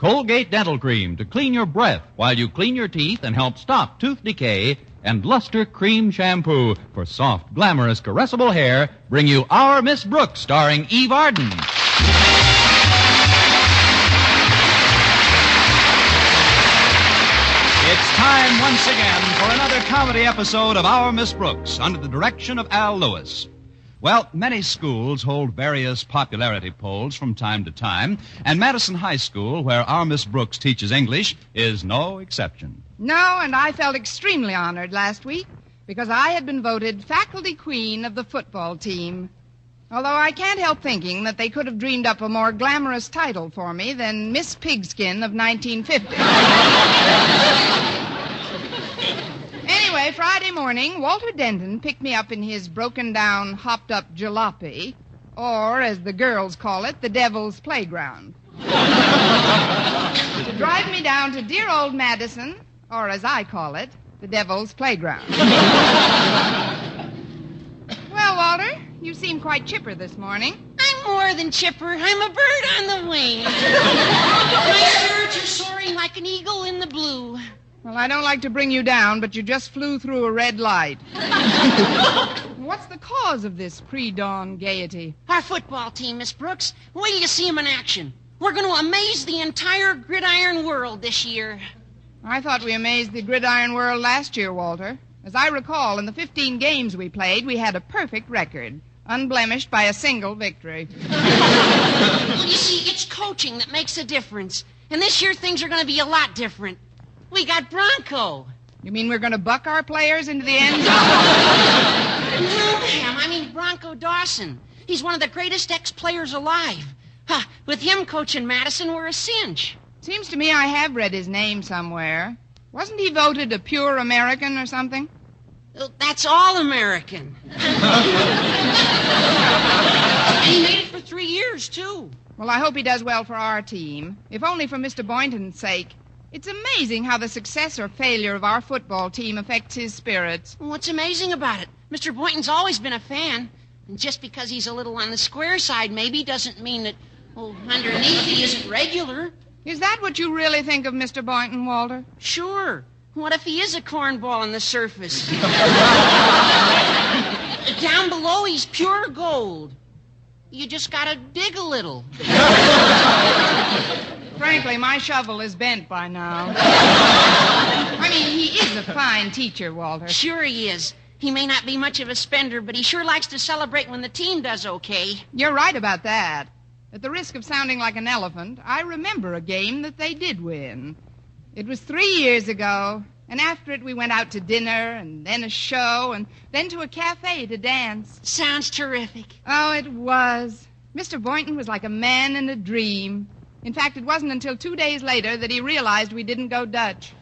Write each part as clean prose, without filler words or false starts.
Colgate Dental Cream to clean your breath while you clean your teeth and help stop tooth decay. And Luster Cream Shampoo for soft, glamorous, caressable hair bring you Our Miss Brooks, starring Eve Arden. It's time once again for another comedy episode of Our Miss Brooks under the direction of Al Lewis. Well, many schools hold various popularity polls from time to time, and Madison High School, where Our Miss Brooks teaches English, is no exception. No, and I felt extremely honored last week because I had been voted faculty queen of the football team. Although I can't help thinking that they could have dreamed up a more glamorous title for me than Miss Pigskin of 1950. Anyway, Friday morning, Walter Denton picked me up in his broken-down, hopped-up jalopy, or, as the girls call it, the Devil's Playground, to drive me down to dear old Madison, or as I call it, the Devil's Playground. Well, Walter, you seem quite chipper this morning. I'm more than chipper. I'm a bird on the wing. My birds are soaring like an eagle in the blue. Well, I don't like to bring you down, but you just flew through a red light. What's the cause of this pre-dawn gaiety? Our football team, Miss Brooks. Wait till you see them in action. We're going to amaze the entire gridiron world this year. I thought we amazed the gridiron world last year, Walter. As I recall, in the 15 games we played, we had a perfect record, unblemished by a single victory. Well, you see, it's coaching that makes a difference. And this year things are going to be a lot different. We got Bronco. You mean we're going to buck our players into the end zone? No, ma'am. I mean Bronco Dawson. He's one of the greatest ex-players alive. With him coaching Madison, we're a cinch. Seems to me I have read his name somewhere. Wasn't he voted a pure American or something? That's all American. And he made it for 3 years, too. Well, I hope he does well for our team, if only for Mr. Boynton's sake. It's amazing how the success or failure of our football team affects his spirits. What's amazing about it? Mr. Boynton's always been a fan. And just because he's a little on the square side maybe doesn't mean that, underneath he isn't regular. Is that what you really think of Mr. Boynton, Walter? Sure. What if he is a cornball on the surface? Down below, he's pure gold. You just gotta dig a little. Frankly, my shovel is bent by now. I mean, he is a fine teacher, Walter. Sure he is. He may not be much of a spender, but he sure likes to celebrate when the team does okay. You're right about that. At the risk of sounding like an elephant, I remember a game that they did win. It was 3 years ago, and after it we went out to dinner, and then a show, and then to a cafe to dance. Sounds terrific. Oh, it was. Mr. Boynton was like a man in a dream. In fact, it wasn't until 2 days later that he realized we didn't go Dutch.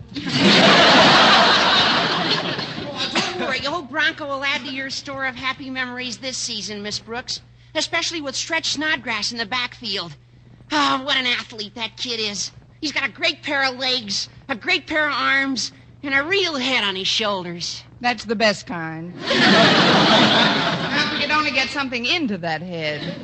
Don't worry. Old Bronco will add to your store of happy memories this season, Miss Brooks. Especially with Stretch Snodgrass in the backfield. Oh, what an athlete that kid is. He's got a great pair of legs, a great pair of arms, and a real head on his shoulders. That's the best kind. Now, if we could only get something into that head.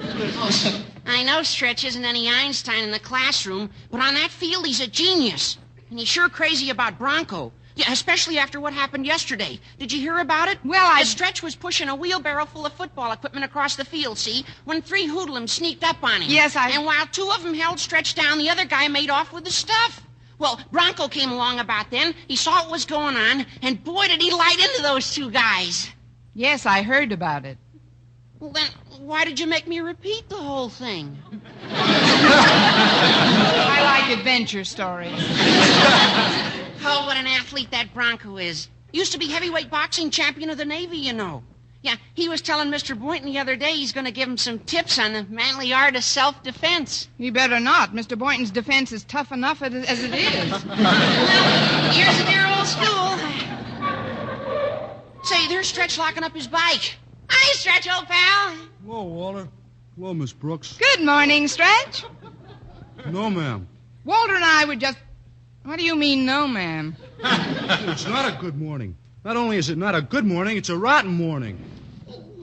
I know Stretch isn't any Einstein in the classroom, but on that field he's a genius. And he's sure crazy about Bronco. Yeah, especially after what happened yesterday. Did you hear about it? Well, Stretch was pushing a wheelbarrow full of football equipment across the field, see, when 3 hoodlums sneaked up on him. Yes, And while 2 of them held Stretch down, the other guy made off with the stuff. Well, Bronco came along about then. He saw what was going on, and boy, did he light into those 2 guys. Yes, I heard about it. Well, then, why did you make me repeat the whole thing? I like adventure stories. Oh, what an athlete that Bronco is. Used to be heavyweight boxing champion of the Navy, you know. Yeah, he was telling Mr. Boynton the other day he's going to give him some tips on the manly art of self-defense. He better not. Mr. Boynton's defense is tough enough as it is. Well, here's the dear old school. Say, there's Stretch locking up his bike. Hi, Stretch, old pal. Hello, Walter. Hello, Miss Brooks. Good morning, Stretch. No, ma'am. Walter and I were just... What do you mean, no, ma'am? It's not a good morning. Not only is it not a good morning, it's a rotten morning.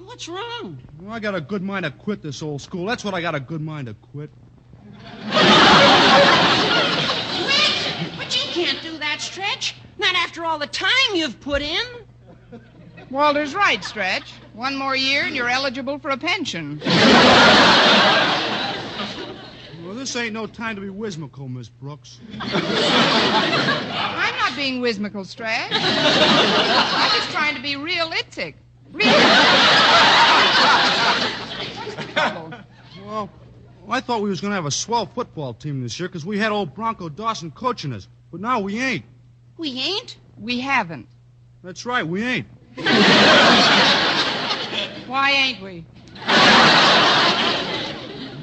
What's wrong? Well, I got a good mind to quit this old school. That's what I got a good mind to quit. all the time you've put in. Walter's right, Stretch. One more year and you're eligible for a pension. Well, this ain't no time to be whimsical, Miss Brooks. I'm not being whimsical, Stretch. I'm just trying to be realistic. What's the trouble? Well, I thought we was going to have a swell football team this year because we had old Bronco Dawson coaching us. But now we ain't. We ain't? We haven't. That's right, we ain't. Why ain't we?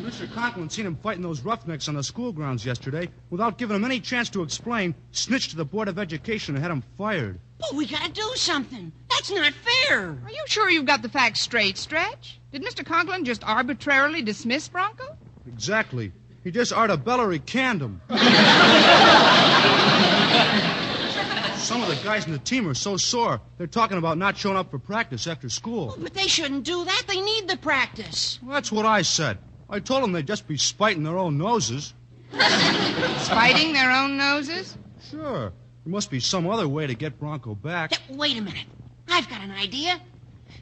Mr. Conklin seen him fighting those roughnecks on the school grounds yesterday without giving him any chance to explain, snitched to the Board of Education and had him fired. But we gotta do something. That's not fair. Are you sure you've got the facts straight, Stretch? Did Mr. Conklin just arbitrarily dismiss Bronco? Exactly. He just artabellary canned him. Some of the guys in the team are so sore, they're talking about not showing up for practice after school. Oh, but they shouldn't do that. They need the practice. Well, that's what I said. I told them they'd just be spiting their own noses. Spiting their own noses? Sure. There must be some other way to get Bronco back. Yeah, wait a minute. I've got an idea.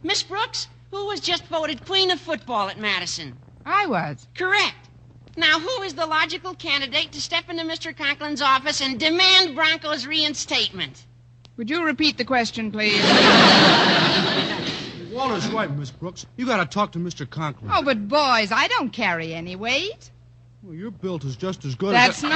Miss Brooks, who was just voted Queen of Football at Madison? I was. Correct. Now, who is the logical candidate to step into Mr. Conklin's office and demand Bronco's reinstatement? Would you repeat the question, please? Walter's right, Miss Brooks. You got to talk to Mr. Conklin. Oh, but boys, I don't carry any weight. Well, your built is just as good That's as... not...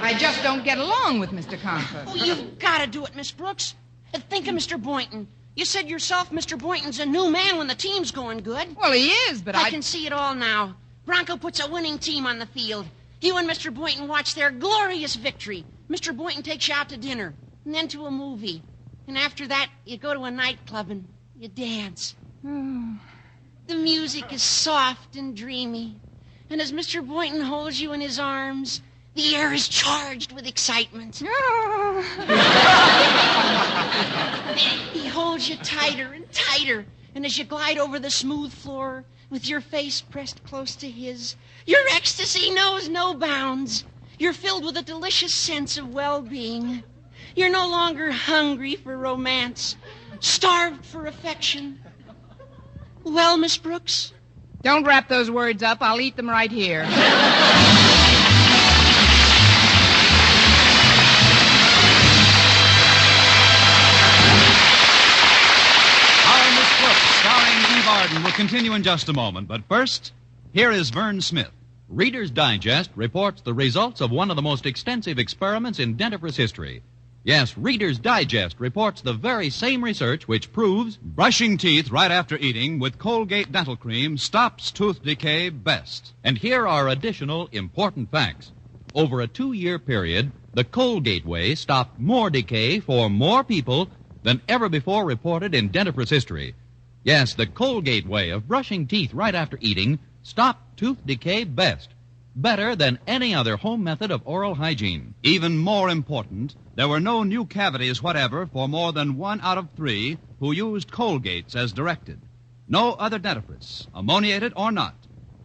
I just don't get along with Mr. Conklin. Oh, you've got to do it, Miss Brooks. And think of Mr. Boynton. You said yourself Mr. Boynton's a new man when the team's going good. Well, he is, but I can see it all now. Bronco puts a winning team on the field. You and Mr. Boynton watch their glorious victory. Mr. Boynton takes you out to dinner, and then to a movie. And after that, you go to a nightclub and you dance. The music is soft and dreamy. And as Mr. Boynton holds you in his arms, the air is charged with excitement. He holds you tighter and tighter. And as you glide over the smooth floor with your face pressed close to his, your ecstasy knows no bounds. You're filled with a delicious sense of well-being. You're no longer hungry for romance, starved for affection. Well, Miss Brooks? Don't wrap those words up. I'll eat them right here. Starring Eve Arden will continue in just a moment. But first, here is Vern Smith. Reader's Digest reports the results of one of the most extensive experiments in dentifrice history. Yes, Reader's Digest reports the very same research which proves brushing teeth right after eating with Colgate Dental Cream stops tooth decay best. And here are additional important facts. Over a 2-year period, the Colgate way stopped more decay for more people than ever before reported in dentifrice history. Yes, the Colgate way of brushing teeth right after eating stopped tooth decay best. Better than any other home method of oral hygiene. Even more important, there were no new cavities whatever for more than 1 out of 3 who used Colgates as directed. No other dentifrice, ammoniated or not,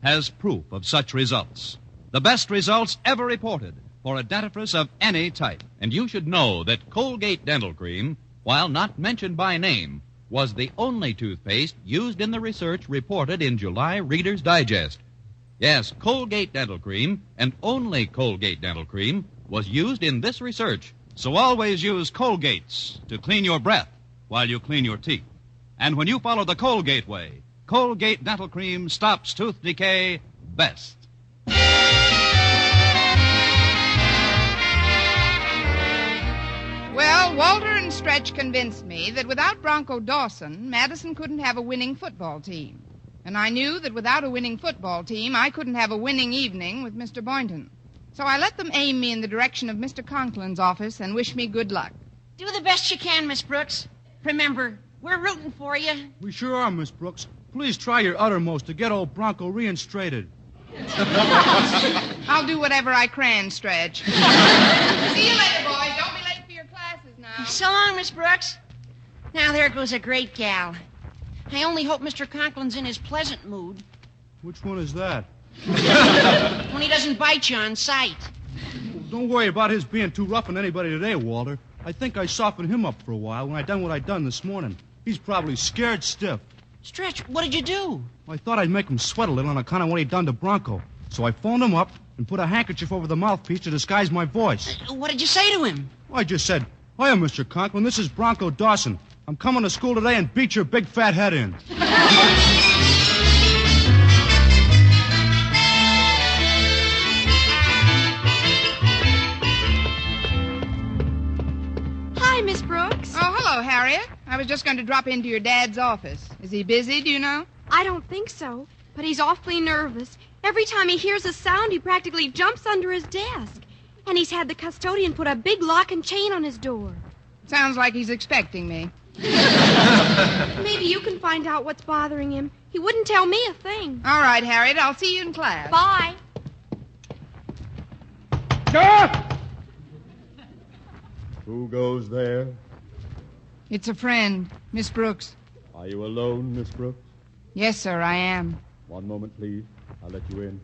has proof of such results. The best results ever reported for a dentifrice of any type. And you should know that Colgate Dental Cream, while not mentioned by name, was the only toothpaste used in the research reported in July Reader's Digest. Yes, Colgate Dental Cream, and only Colgate Dental Cream, was used in this research. So always use Colgates to clean your breath while you clean your teeth. And when you follow the Colgate way, Colgate Dental Cream stops tooth decay best. Well, Walter and Stretch convinced me that without Bronco Dawson, Madison couldn't have a winning football team. And I knew that without a winning football team, I couldn't have a winning evening with Mr. Boynton. So I let them aim me in the direction of Mr. Conklin's office and wish me good luck. Do the best you can, Miss Brooks. Remember, we're rooting for you. We sure are, Miss Brooks. Please try your uttermost to get old Bronco reinstated. I'll do whatever I can, Stretch. See you later, boys. Don't be late for your classes now. So long, Miss Brooks. Now, there goes a great gal. I only hope Mr. Conklin's in his pleasant mood. Which one is that? When he doesn't bite you on sight. Don't worry about his being too rough on anybody today, Walter. I think I softened him up for a while when I done what I done this morning. He's probably scared stiff. Stretch, what did you do? I thought I'd make him sweat a little on account of what he'd done to Bronco. So I phoned him up and put a handkerchief over the mouthpiece to disguise my voice. What did you say to him? I just said, "Hiya, Mr. Conklin. This is Bronco Dawson. I'm coming to school today and beat your big fat head in." Hi, Miss Brooks. Oh, hello, Harriet. I was just going to drop into your dad's office. Is he busy, do you know? I don't think so, but he's awfully nervous. Every time he hears a sound, he practically jumps under his desk. And he's had the custodian put a big lock and chain on his door. Sounds like he's expecting me. Maybe you can find out what's bothering him. He wouldn't tell me a thing. All right, Harriet, I'll see you in class. Bye. Who goes there? It's a friend, Miss Brooks. Are you alone, Miss Brooks? Yes, sir, I am. One moment, please. I'll let you in.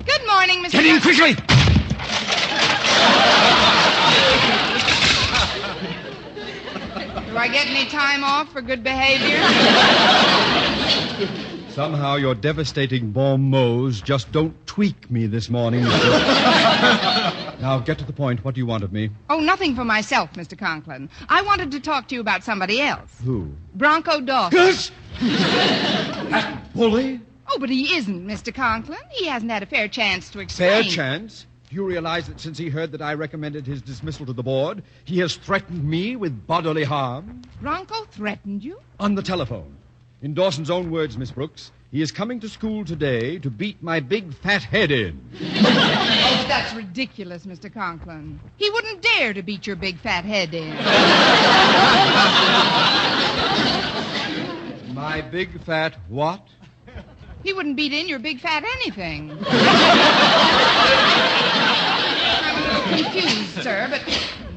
Good morning, Mr. Get in quickly! Do I get any time off for good behavior? Somehow your devastating bon mots just don't tweak me this morning, Miss Brooks. Now, get to the point. What do you want of me? Oh, nothing for myself, Mr. Conklin. I wanted to talk to you about somebody else. Who? Bronco Dawson. Gus! That bully? Oh, but he isn't, Mr. Conklin. He hasn't had a fair chance to explain. Fair chance? Do you realize that since he heard that I recommended his dismissal to the board, he has threatened me with bodily harm? Bronco threatened you? On the telephone. In Dawson's own words, Miss Brooks, he is coming to school today to beat my big fat head in. Oh, but that's ridiculous, Mr. Conklin. He wouldn't dare to beat your big fat head in. My big fat what? He wouldn't beat in your big fat anything. I'm a little confused, sir, but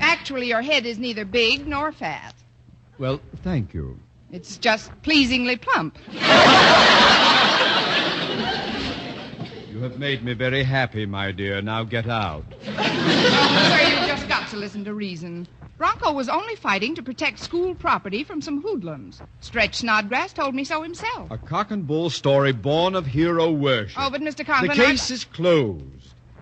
actually your head is neither big nor fat. Well, thank you. It's just pleasingly plump. You have made me very happy, my dear. Now get out. Oh, sir, you've just got to listen to reason. Bronco was only fighting to protect school property from some hoodlums. Stretch Snodgrass told me so himself. A cock and bull story born of hero worship. Oh, but Mr. The Conklin... case is closed.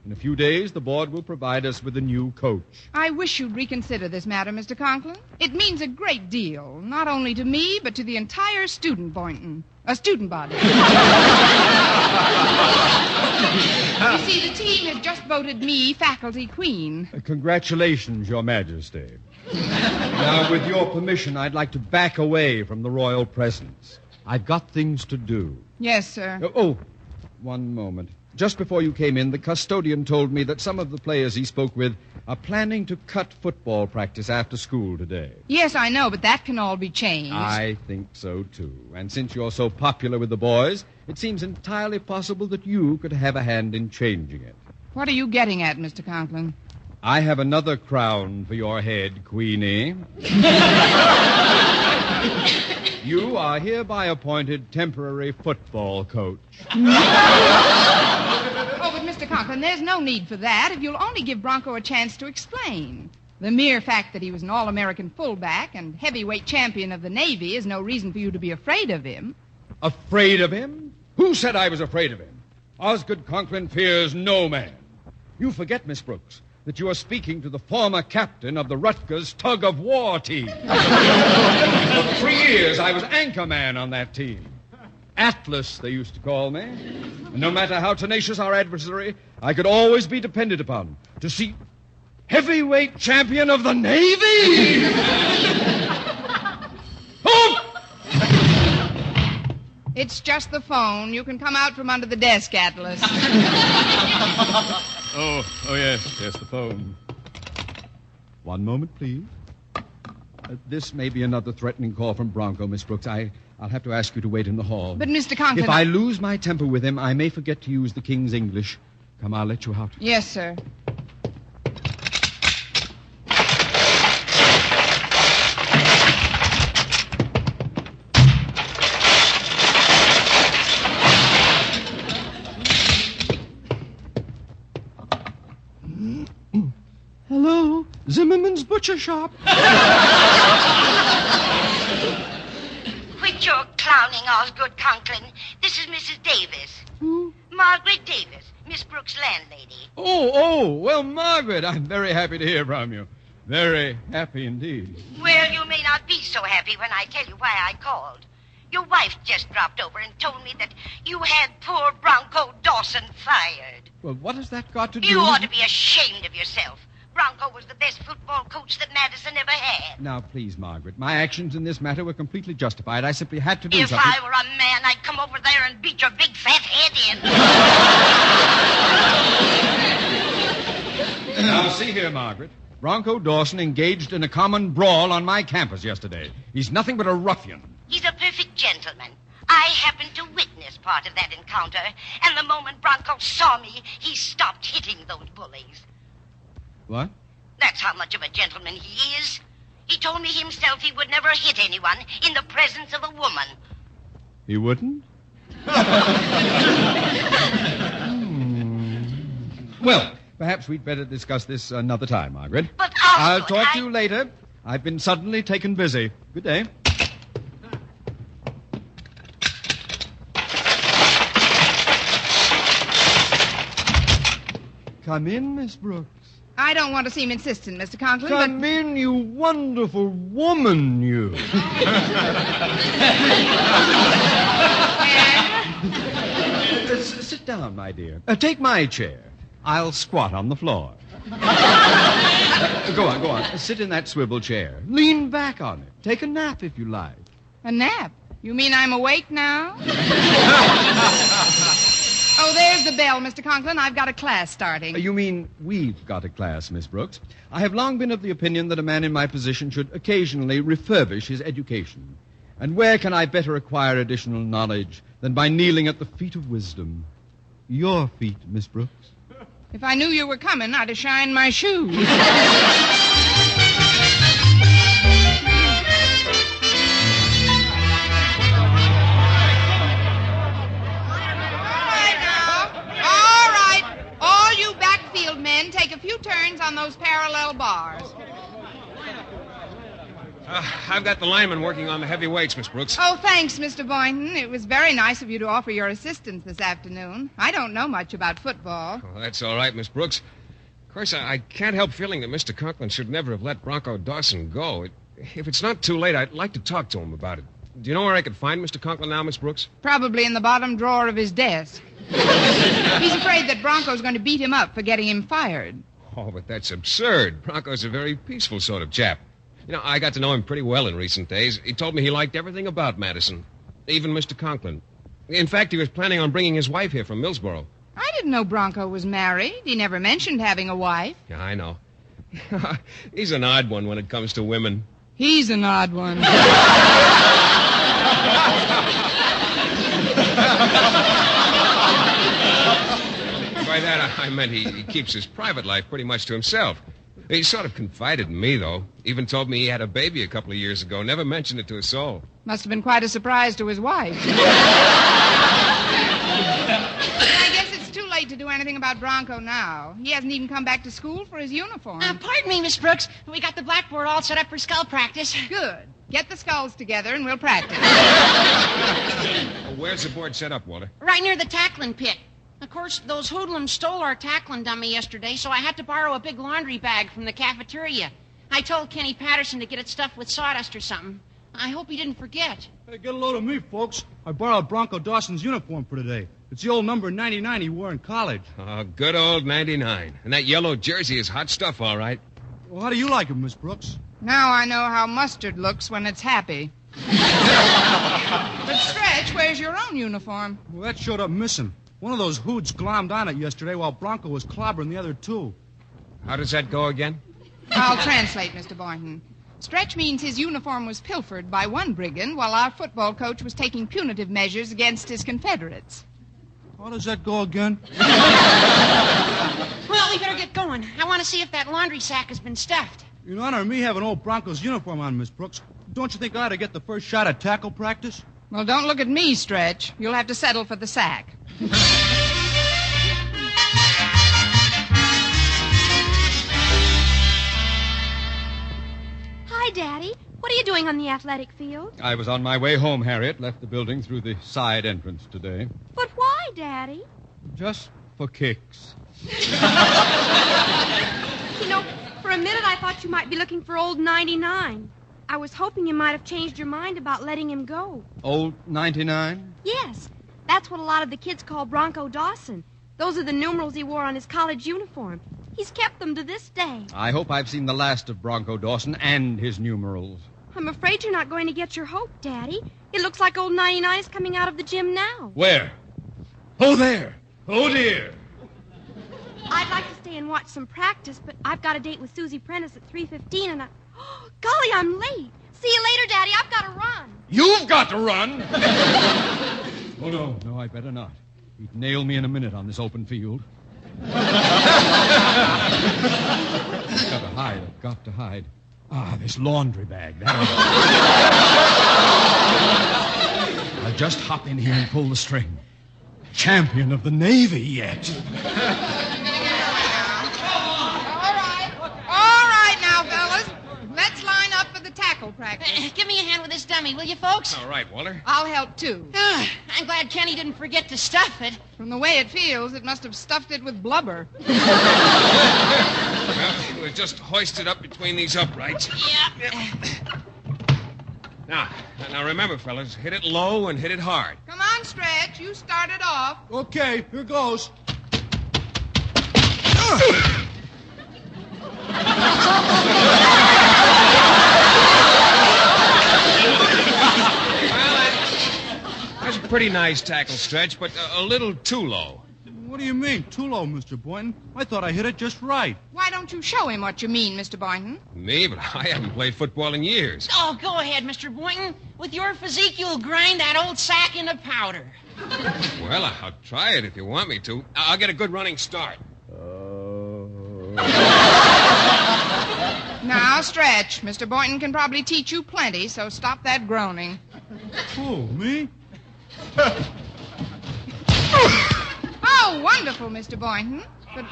In a few days, the board will provide us with a new coach. I wish you'd reconsider this matter, Mr. Conklin. It means a great deal, not only to me, but to the entire student Boynton. A student body. You see, the team has just voted me faculty queen. Congratulations, Your Majesty. Now, with your permission, I'd like to back away from the royal presence. I've got things to do. Yes, sir. Oh, one moment. Just before you came in, the custodian told me that some of the players he spoke with are planning to cut football practice after school today. Yes, I know, but that can all be changed. I think so, too. And since you're so popular with the boys, it seems entirely possible that you could have a hand in changing it. What are you getting at, Mr. Conklin? I have another crown for your head, Queenie. You are hereby appointed temporary football coach. Oh, but Mr. Conklin, there's no need for that if you'll only give Bronco a chance to explain. The mere fact that he was an All-American fullback and heavyweight champion of the Navy is no reason for you to be afraid of him. Afraid of him? Who said I was afraid of him? Osgood Conklin fears no man. You forget, Miss Brooks, that you are speaking to the former captain of the Rutgers tug-of-war team. For 3 years, I was anchorman on that team. Atlas, they used to call me. And no matter how tenacious our adversary, I could always be depended upon to see heavyweight champion of the Navy. Oh! It's just the phone. You can come out from under the desk, Atlas. Oh, yes, the phone. One moment, please. This may be another threatening call from Bronco, Miss Brooks. I'll have to ask you to wait in the hall. But, Mr. Conklin... If I lose my temper with him, I may forget to use the King's English. Come, I'll let you out. Yes, sir. butcher shop. Quit your clowning, Osgood Conklin. This is Mrs. Davis. Who? Margaret Davis, Miss Brooks' landlady. Well, Margaret, I'm very happy to hear from you. Very happy indeed. Well, you may not be so happy when I tell you why I called. Your wife just dropped over and told me that you had poor Bronco Dawson fired. Well, what has that got to do You with... ought to be ashamed of yourself. Bronco was the best football coach that Madison ever had. Now, please, Margaret, my actions in this matter were completely justified. I simply had to do If something. I were a man, I'd come over there and beat your big fat head in. Now, see here, Margaret. Bronco Dawson engaged in a common brawl on my campus yesterday. He's nothing but a ruffian. He's a perfect gentleman. I happened to witness part of that encounter, and the moment Bronco saw me, he stopped hitting those bullies. What? That's how much of a gentleman he is. He told me himself he would never hit anyone in the presence of a woman. He wouldn't? Well, perhaps we'd better discuss this another time, Margaret. But I'll Osgood, talk to you later. I've been suddenly taken busy. Good day. Come in, Miss Brooks. I don't want to seem insistent, Mr. Conklin, Come in, you wonderful woman, you. Sit down, my dear. Take my chair. I'll squat on the floor. Go on. Sit in that swivel chair. Lean back on it. Take a nap if you like. A nap? You mean I'm awake now? Oh, there's the bell, Mr. Conklin. I've got a class starting. You mean we've got a class, Miss Brooks. I have long been of the opinion that a man in my position should occasionally refurbish his education. And where can I better acquire additional knowledge than by kneeling at the feet of wisdom? Your feet, Miss Brooks. If I knew you were coming, I'd have shined my shoes. Men, take a few turns on those parallel bars. I've got the lineman working on the heavy weights, Miss Brooks. Oh, thanks, Mr. Boynton. It was very nice of you to offer your assistance this afternoon. I don't know much about football. Well, that's all right, Miss Brooks. Of course, I can't help feeling that Mr. Conklin should never have let Bronco Dawson go. If it's not too late, I'd like to talk to him about it. Do you know where I could find Mr. Conklin now, Miss Brooks? Probably in the bottom drawer of his desk. He's afraid that Bronco's going to beat him up for getting him fired. Oh, but that's absurd. Bronco's a very peaceful sort of chap. You know, I got to know him pretty well in recent days. He told me he liked everything about Madison, even Mr. Conklin. In fact, he was planning on bringing his wife here from Millsboro. I didn't know Bronco was married. He never mentioned having a wife. Yeah, I know. He's an odd one when it comes to women. He's an odd one. By that, I meant he keeps his private life pretty much to himself. He sort of confided in me, though. Even told me he had a baby a couple of years ago. Never mentioned it to a soul. Must have been quite a surprise to his wife. I guess it's too late to do anything about Bronco now. He hasn't even come back to school for his uniform. Pardon me, Miss Brooks. We got the blackboard all set up for skull practice. Good. Get the skulls together and we'll practice. Where's the board set up, Walter? Right near the tackling pit. Of course, those hoodlums stole our tackling dummy yesterday, so I had to borrow a big laundry bag from the cafeteria. I told Kenny Patterson to get it stuffed with sawdust or something. I hope he didn't forget. Hey, get a load of me, folks. I borrowed Bronco Dawson's uniform for today. It's the old number 99 he wore in college. Oh, good old 99. And that yellow jersey is hot stuff, all right. Well, how do you like him, Miss Brooks? Now I know how mustard looks when it's happy. But, Stretch, where's your own uniform? Well, that showed up missing. One of those hoods glommed on it yesterday while Bronco was clobbering the other two. How does that go again? I'll translate, Mr. Boynton. Stretch means his uniform was pilfered by one brigand while our football coach was taking punitive measures against his Confederates. How does that go again? Well, we better get going. I want to see if that laundry sack has been stuffed. In honor of me having old Bronco's uniform on, Miss Brooks, don't you think I ought to get the first shot at tackle practice? Well, don't look at me, Stretch. You'll have to settle for the sack. Daddy. What are you doing on the athletic field? I was on my way home, Harriet. Left the building through the side entrance today. But why, Daddy? Just for kicks. You know, for a minute I thought you might be looking for old 99. I was hoping you might have changed your mind about letting him go. Old 99? Yes, that's what a lot of the kids call Bronco Dawson. Those are the numerals he wore on his college uniform. He's kept them to this day. I hope I've seen the last of Bronco Dawson and his numerals. I'm afraid you're not going to get your hope, Daddy. It looks like old 99 is coming out of the gym now. Where? Oh, there. Oh, dear. I'd like to stay and watch some practice, but I've got a date with Susie Prentice at 3:15, and Oh, golly, I'm late. See you later, Daddy. I've got to run. You've got to run? Oh, no, I better not. He'd nail me in a minute on this open field. I've got to hide. Ah, this laundry bag. I'll just hop in here and pull the string. Champion of the Navy yet. All right now, fellas. Let's line up for the tackle practice. Give me a hand with this dummy, will you, folks? All right, Walter. I'll help, too. I'm glad Kenny didn't forget to stuff it. From the way it feels, it must have stuffed it with blubber. Well, we'll just hoist it up between these uprights. Yeah. Now remember, fellas, hit it low and hit it hard. Come on, Stretch. You started off. Okay, here goes. That's a pretty nice tackle, Stretch, but a little too low. What do you mean, too low, Mr. Boynton? I thought I hit it just right. Why don't you show him what you mean, Mr. Boynton? Me? But I haven't played football in years. Oh, go ahead, Mr. Boynton. With your physique, you'll grind that old sack into powder. Well, I'll try it if you want me to. I'll get a good running start. Now, Stretch. Mr. Boynton can probably teach you plenty, so stop that groaning. Who, me? Oh, wonderful, Mr. Boynton. But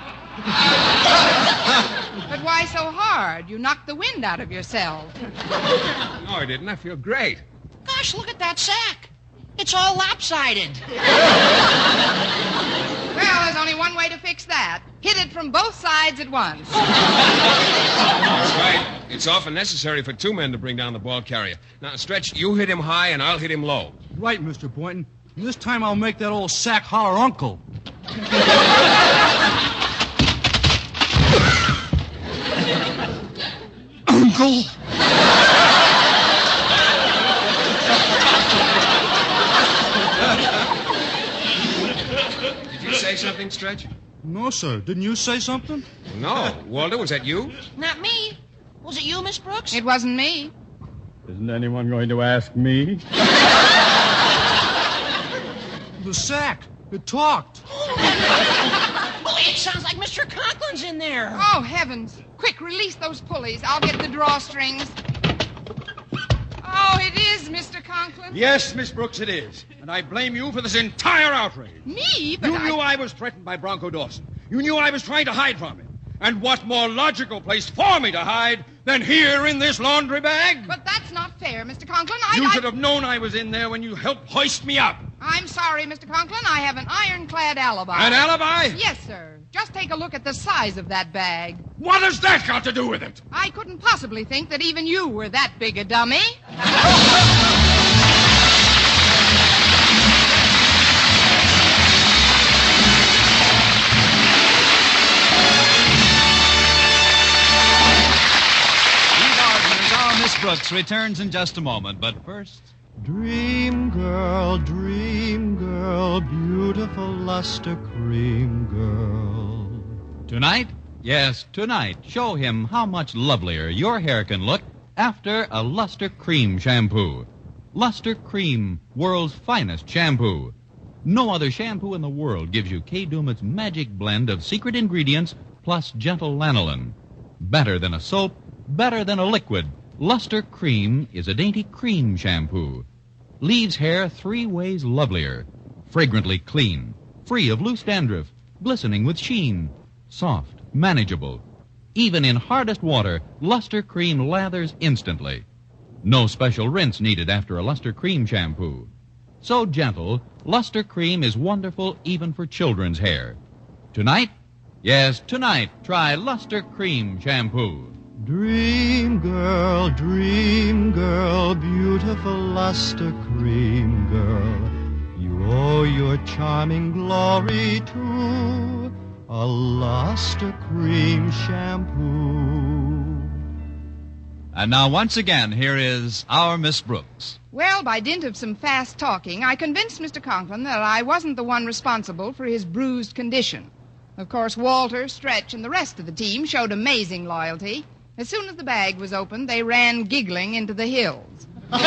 why so hard? You knocked the wind out of yourself. No, I didn't. I feel great. Gosh, look at that sack. It's all lopsided. Well, there's only one way to fix that. Hit it from both sides at once. That's right. It's often necessary for two men to bring down the ball carrier. Now, Stretch, you hit him high and I'll hit him low. Right, Mr. Boynton. And this time I'll make that old sack holler uncle. Uncle? Did you say something, Stretch? No, sir. Didn't you say something? No. Walter, was that you? Not me. Was it you, Miss Brooks? It wasn't me. Isn't anyone going to ask me? The sack. It talked. Oh, it sounds like Mr. Conklin's in there. Oh, heavens. Quick, release those pulleys. I'll get the drawstrings. Oh, it is Mr. Conklin. Yes, Miss Brooks, it is. And I blame you for this entire outrage. Me? But You knew I was threatened by Bronco Dawson. You knew I was trying to hide from him. And what more logical place for me to hide than here in this laundry bag? But that's not fair, Mr. Conklin. You should have known I was in there when you helped hoist me up. I'm sorry, Mr. Conklin. I have an ironclad alibi. An alibi? Yes, sir. Just take a look at the size of that bag. What has that got to do with it? I couldn't possibly think that even you were that big a dummy. Eve Arden as our Miss Brooks returns in just a moment, but first... Dream girl, beautiful luster cream girl. Tonight? Yes, tonight. Show him how much lovelier your hair can look after a Luster Cream shampoo. Luster Cream, world's finest shampoo. No other shampoo in the world gives you Kay Daumit's magic blend of secret ingredients plus gentle lanolin. Better than a soap, better than a liquid. Luster Cream is a dainty cream shampoo. Leaves hair 3 ways lovelier. Fragrantly clean, free of loose dandruff, glistening with sheen, soft, manageable. Even in hardest water, Luster Cream lathers instantly. No special rinse needed after a Luster Cream shampoo. So gentle, Luster Cream is wonderful even for children's hair. Tonight, yes, tonight, try Luster Cream shampoo. Dream girl, beautiful luster cream girl. You owe your charming glory to a luster cream shampoo. And now, once again, here is our Miss Brooks. Well, by dint of some fast talking, I convinced Mr. Conklin that I wasn't the one responsible for his bruised condition. Of course, Walter, Stretch, and the rest of the team showed amazing loyalty. As soon as the bag was opened, they ran giggling into the hills. Then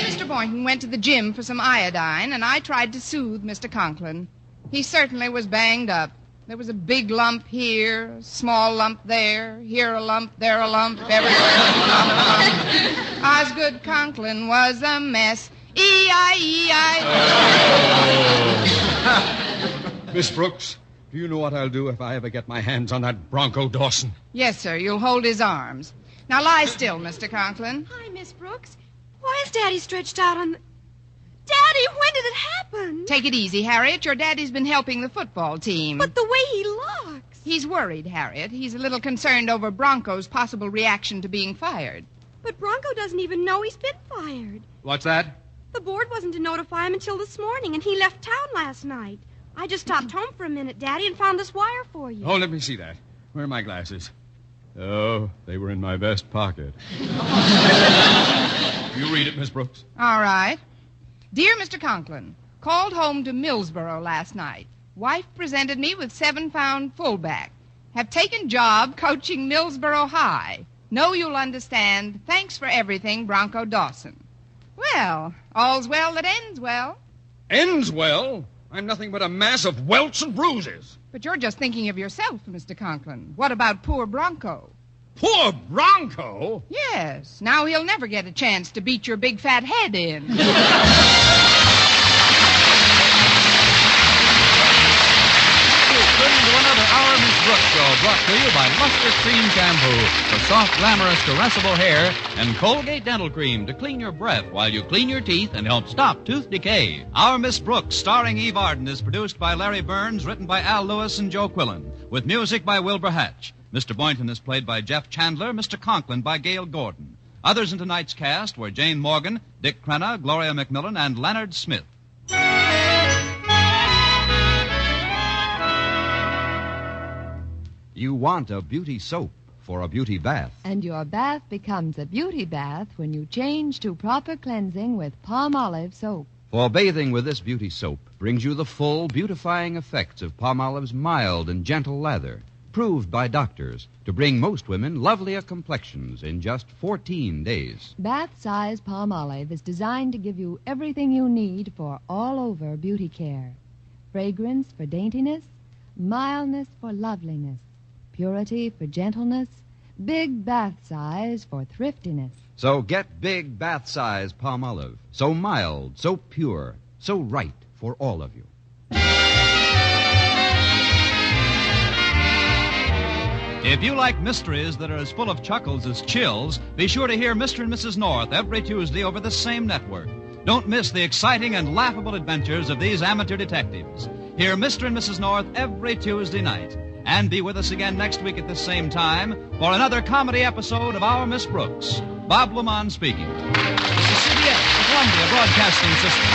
Mr. Boynton went to the gym for some iodine, and I tried to soothe Mr. Conklin. He certainly was banged up. There was a big lump here, a small lump there, here a lump, there a lump, everywhere a lump. Osgood Conklin was a mess. E-I-E-I. Miss Brooks, do you know what I'll do if I ever get my hands on that Bronco Dawson? Yes, sir. You'll hold his arms. Now lie still, Mr. Conklin. Hi, Miss Brooks. Why is Daddy stretched out on the... Daddy, when did it happen? Take it easy, Harriet. Your daddy's been helping the football team. But the way he looks. He's worried, Harriet. He's a little concerned over Bronco's possible reaction to being fired. But Bronco doesn't even know he's been fired. What's that? The board wasn't to notify him until this morning, and he left town last night. I just stopped home for a minute, Daddy, and found this wire for you. Oh, let me see that. Where are my glasses? Oh, they were in my vest pocket. You read it, Miss Brooks. All right. Dear Mr. Conklin, called home to Millsboro last night. Wife presented me with 7-pound fullback. Have taken job coaching Millsboro High. Know you'll understand. Thanks for everything, Bronco Dawson. Well, all's well that ends well. Ends well? I'm nothing but a mass of welts and bruises. But you're just thinking of yourself, Mr. Conklin. What about poor Bronco? Poor Bronco? Yes. Now he'll never get a chance to beat your big fat head in. Listen to another Our Miss Brooks show brought to you by Luster Cream Shampoo for soft, glamorous, caressable hair and Colgate Dental Cream to clean your breath while you clean your teeth and help stop tooth decay. Our Miss Brooks, starring Eve Arden, is produced by Larry Burns, written by Al Lewis and Joe Quillen, with music by Wilbur Hatch. Mr. Boynton is played by Jeff Chandler, Mr. Conklin by Gale Gordon. Others in tonight's cast were Jane Morgan, Dick Crenna, Gloria McMillan, and Leonard Smith. You want a beauty soap for a beauty bath. And your bath becomes a beauty bath when you change to proper cleansing with Palmolive soap. For bathing with this beauty soap brings you the full beautifying effects of Palmolive's mild and gentle lather, proved by doctors to bring most women lovelier complexions in just 14 days. Bath-size Palmolive is designed to give you everything you need for all-over beauty care. Fragrance for daintiness, mildness for loveliness, purity for gentleness, big bath size for thriftiness. So get big bath size Palmolive. So mild, so pure, so right for all of you. If you like mysteries that are as full of chuckles as chills, be sure to hear Mr. and Mrs. North every Tuesday over the same network. Don't miss the exciting and laughable adventures of these amateur detectives. Hear Mr. and Mrs. North every Tuesday night. And be with us again next week at the same time for another comedy episode of Our Miss Brooks. Bob Lamont speaking. This is CBS, the Columbia Broadcasting System.